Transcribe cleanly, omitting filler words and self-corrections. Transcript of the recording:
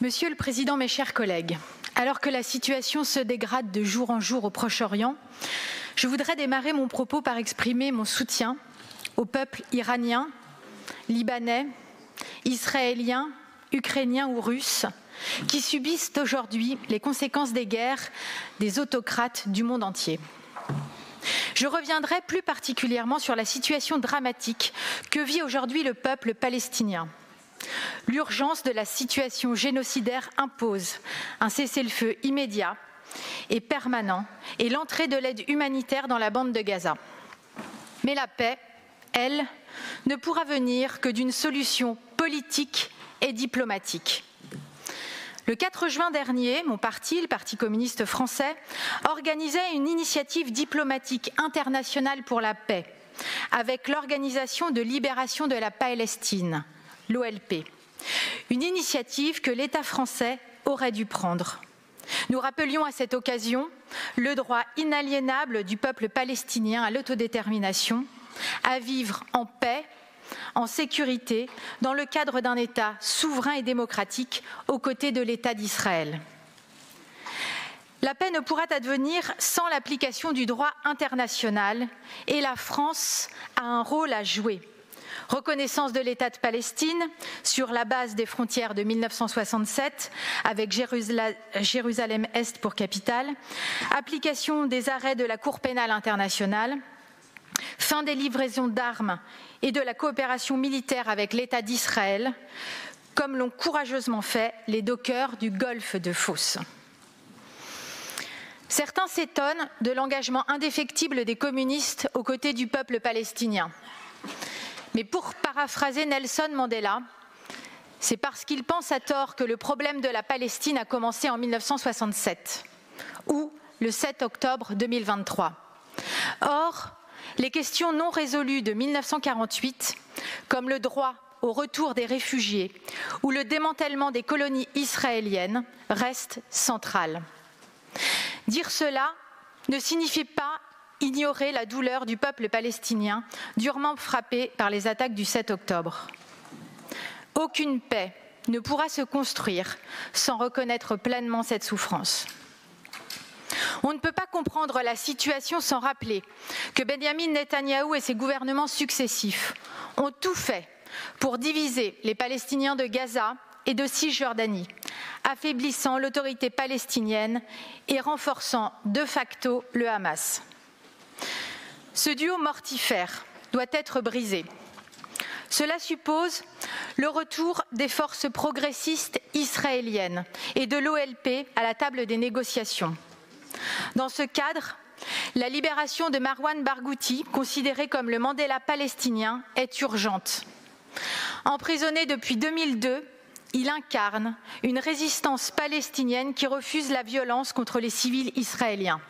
Monsieur le Président, mes chers collègues, alors que la situation se dégrade de jour en jour au Proche-Orient, je voudrais démarrer mon propos par exprimer mon soutien au peuple iranien, libanais, israélien, ukrainien ou russe qui subissent aujourd'hui les conséquences des guerres des autocrates du monde entier. Je reviendrai plus particulièrement sur la situation dramatique que vit aujourd'hui le peuple palestinien. L'urgence de la situation génocidaire impose un cessez-le-feu immédiat et permanent et l'entrée de l'aide humanitaire dans la bande de Gaza. Mais la paix, elle, ne pourra venir que d'une solution politique et diplomatique. Le 4 juin dernier, mon parti, le Parti communiste français, organisait une initiative diplomatique internationale pour la paix avec l'Organisation de libération de la Palestine, l'OLP, une initiative que l'État français aurait dû prendre. Nous rappelions à cette occasion le droit inaliénable du peuple palestinien à l'autodétermination, à vivre en paix, en sécurité, dans le cadre d'un État souverain et démocratique aux côtés de l'État d'Israël. La paix ne pourra advenir sans l'application du droit international et la France a un rôle à jouer. Reconnaissance de l'État de Palestine sur la base des frontières de 1967 avec Jérusalem-Est pour capitale, application des arrêts de la Cour pénale internationale, fin des livraisons d'armes et de la coopération militaire avec l'État d'Israël, comme l'ont courageusement fait les dockers du golfe de Fos. Certains s'étonnent de l'engagement indéfectible des communistes aux côtés du peuple palestinien. Mais pour paraphraser Nelson Mandela, c'est parce qu'ils pensent à tort que le problème de la Palestine a commencé en 1967 ou le 7 octobre 2023. Or, les questions non résolues de 1948, comme le droit au retour des réfugiés ou le démantèlement des colonies israéliennes, restent centrales. Dire cela ne signifie pas ignorer la douleur du peuple palestinien durement frappé par les attaques du 7 octobre. Aucune paix ne pourra se construire sans reconnaître pleinement cette souffrance. On ne peut pas comprendre la situation sans rappeler que Benyamin Netanyahou et ses gouvernements successifs ont tout fait pour diviser les Palestiniens de Gaza et de Cisjordanie, affaiblissant l'autorité palestinienne et renforçant de facto le Hamas. Ce duo mortifère doit être brisé. Cela suppose le retour des forces progressistes israéliennes et de l'OLP à la table des négociations. Dans ce cadre, la libération de Marwan Barghouti, considéré comme le Mandela palestinien, est urgente. Emprisonné depuis 2002, il incarne une résistance palestinienne qui refuse la violence contre les civils israéliens.